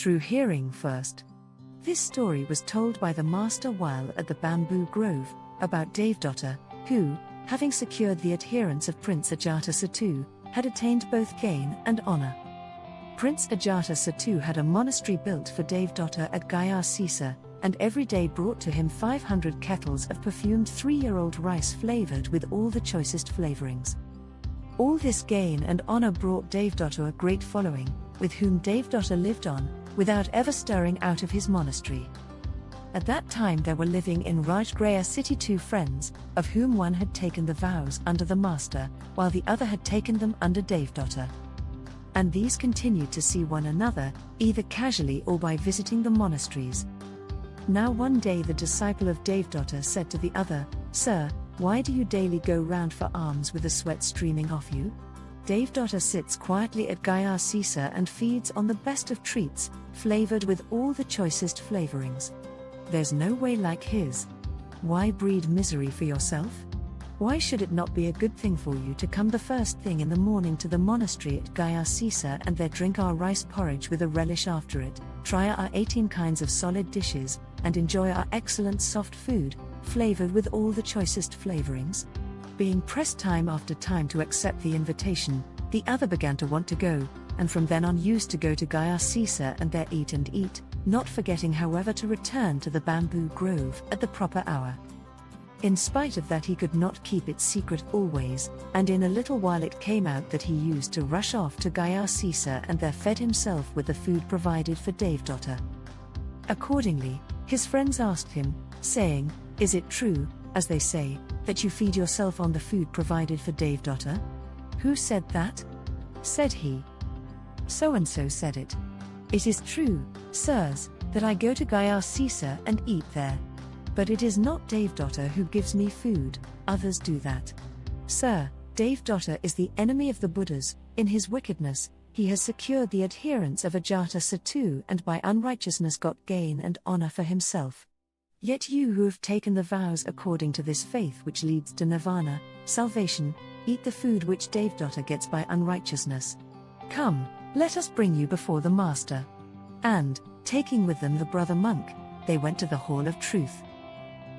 through hearing first. This story was told by the master while at the bamboo grove, about Devadatta, who, having secured the adherence of Prince Ajatasattu, had attained both gain and honor. Prince Ajatasattu had a monastery built for Devadatta at Gayasisa, and every day brought to him 500 kettles of perfumed 3-year-old rice flavored with all the choicest flavorings. All this gain and honor brought Devadatta a great following, with whom Devadatta lived on, without ever stirring out of his monastery. At that time there were living in Rajgraya city 2 friends, of whom one had taken the vows under the master, while the other had taken them under Devadatta. And these continued to see one another, either casually or by visiting the monasteries. Now one day the disciple of Devadatta said to the other, "Sir, why do you daily go round for alms with the sweat streaming off you? Devadatta sits quietly at Gayasisa and feeds on the best of treats, flavored with all the choicest flavorings. There's no way like his. Why breed misery for yourself? Why should it not be a good thing for you to come the first thing in the morning to the monastery at Gayasisa and there drink our rice porridge with a relish after it, try our 18 kinds of solid dishes, and enjoy our excellent soft food, flavored with all the choicest flavorings?" Being pressed time after time to accept the invitation, the other began to want to go, and from then on used to go to Gayasisa and there eat and eat, not forgetting however to return to the bamboo grove at the proper hour. In spite of that he could not keep it secret always, and in a little while it came out that he used to rush off to Gayasisa and there fed himself with the food provided for Devadatta. Accordingly, his friends asked him, saying, "Is it true, as they say, that you feed yourself on the food provided for Devadatta?" "Who said that?" said he. "So-and-so said it." "It is true, sirs, that I go to Gayasisa and eat there. But it is not Devadatta who gives me food, others do that. Sir, Devadatta is the enemy of the Buddhas. In his wickedness, he has secured the adherence of Ajatasattu and by unrighteousness got gain and honor for himself. Yet you who have taken the vows according to this faith which leads to nirvana, salvation, eat the food which Devadatta gets by unrighteousness. Come, let us bring you before the master." And, taking with them the brother monk, they went to the hall of truth.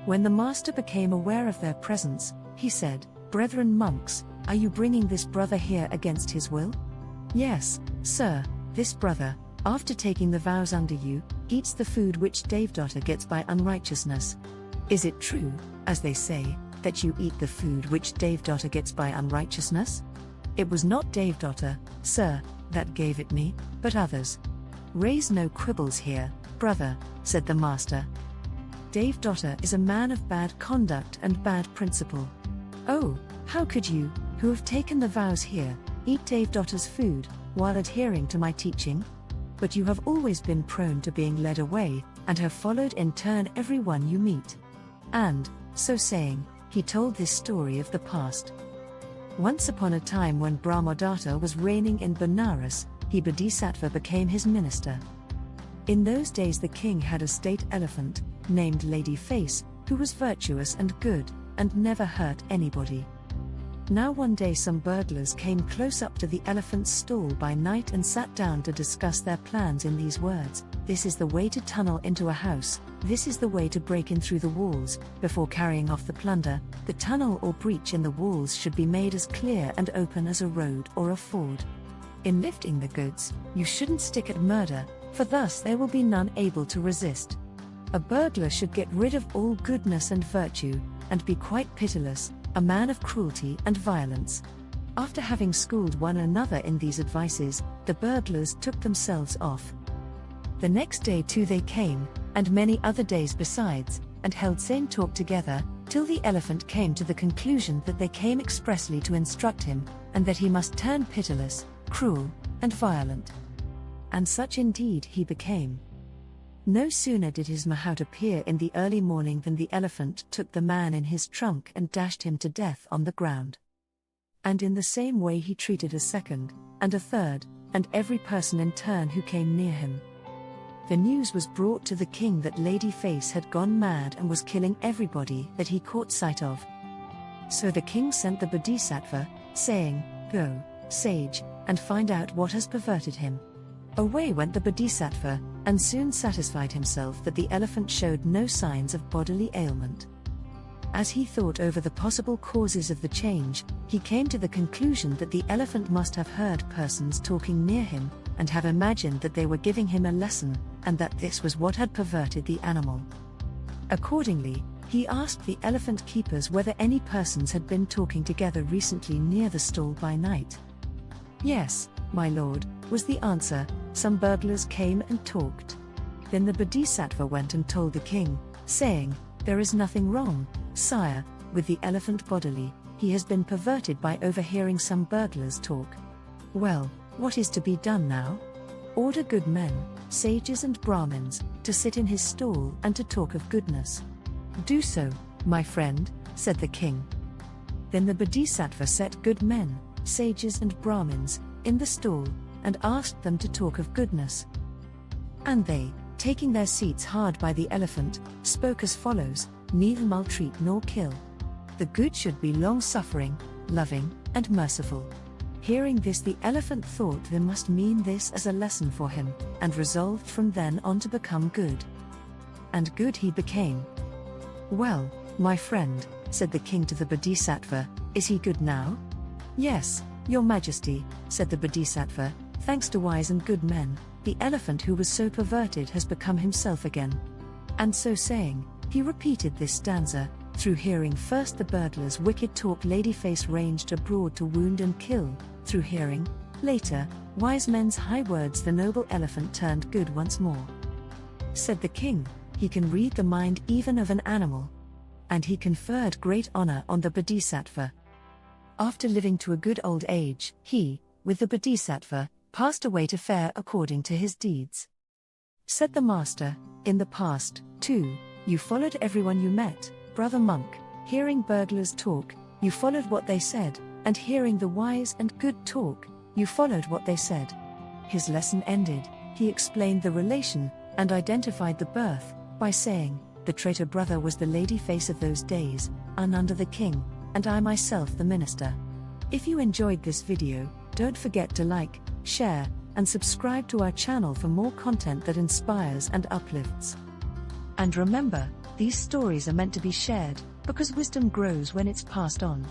When the master became aware of their presence, he said, "Brethren monks, are you bringing this brother here against his will?" "Yes, sir, this brother, after taking the vows under you, eats the food which Devadatta gets by unrighteousness. Is it true, as they say, that you eat the food which Devadatta gets by unrighteousness?" "It was not Devadatta, sir, that gave it me, but others." "Raise no quibbles here, brother," said the master. "Devadatta is a man of bad conduct and bad principle. Oh, how could you, who have taken the vows here, eat Devadatta's food, while adhering to my teaching? But you have always been prone to being led away, and have followed in turn every one you meet." And, so saying, he told this story of the past. Once upon a time when Brahmadatta was reigning in Benares, he Bodhisattva became his minister. In those days the king had a state elephant, named Lady Face, who was virtuous and good, and never hurt anybody. Now one day some burglars came close up to the elephant's stall by night and sat down to discuss their plans in these words: "This is the way to tunnel into a house, this is the way to break in through the walls. Before carrying off the plunder, the tunnel or breach in the walls should be made as clear and open as a road or a ford. In lifting the goods, you shouldn't stick at murder, for thus there will be none able to resist. A burglar should get rid of all goodness and virtue, and be quite pitiless, a man of cruelty and violence." After having schooled one another in these advices, the burglars took themselves off. The next day too they came, and many other days besides, and held same talk together, till the elephant came to the conclusion that they came expressly to instruct him, and that he must turn pitiless, cruel, and violent. And such indeed he became. No sooner did his mahout appear in the early morning than the elephant took the man in his trunk and dashed him to death on the ground. And in the same way he treated a second, and a third, and every person in turn who came near him. The news was brought to the king that Lady Face had gone mad and was killing everybody that he caught sight of. So the king sent the Bodhisattva, saying, "Go, sage, and find out what has perverted him." Away went the Bodhisattva, and soon satisfied himself that the elephant showed no signs of bodily ailment. As he thought over the possible causes of the change, he came to the conclusion that the elephant must have heard persons talking near him, and have imagined that they were giving him a lesson, and that this was what had perverted the animal. Accordingly, he asked the elephant keepers whether any persons had been talking together recently near the stall by night. "Yes, my lord," was the answer, "some burglars came and talked." Then the Bodhisattva went and told the king, saying, "There is nothing wrong, sire, with the elephant bodily, he has been perverted by overhearing some burglars talk." "Well, what is to be done now?" "Order good men, sages and Brahmins, to sit in his stall and to talk of goodness." "Do so, my friend," said the king. Then the Bodhisattva set good men, sages and Brahmins, in the stall, and asked them to talk of goodness. And they, taking their seats hard by the elephant, spoke as follows: "Neither maltreat nor kill. The good should be long-suffering, loving, and merciful." Hearing this, the elephant thought they must mean this as a lesson for him, and resolved from then on to become good. And good he became. "Well, my friend," said the king to the Bodhisattva, "is he good now?" "Yes, your majesty," said the Bodhisattva, "thanks to wise and good men, the elephant who was so perverted has become himself again." And so saying, he repeated this stanza: "Through hearing first the burglar's wicked talk, ladyface ranged abroad to wound and kill. Through hearing, later, wise men's high words, the noble elephant turned good once more." Said the king, "He can read the mind even of an animal." And he conferred great honor on the Bodhisattva. After living to a good old age, he, with the Bodhisattva, passed away to fare according to his deeds. Said the master, "In the past, too, you followed everyone you met, brother monk. Hearing burglars talk, you followed what they said, and hearing the wise and good talk, you followed what they said." His lesson ended, he explained the relation, and identified the birth, by saying, "The traitor brother was the lady face of those days, and under the king, and I myself the minister." If you enjoyed this video, don't forget to like, share, and subscribe to our channel for more content that inspires and uplifts. And remember, these stories are meant to be shared, because wisdom grows when it's passed on.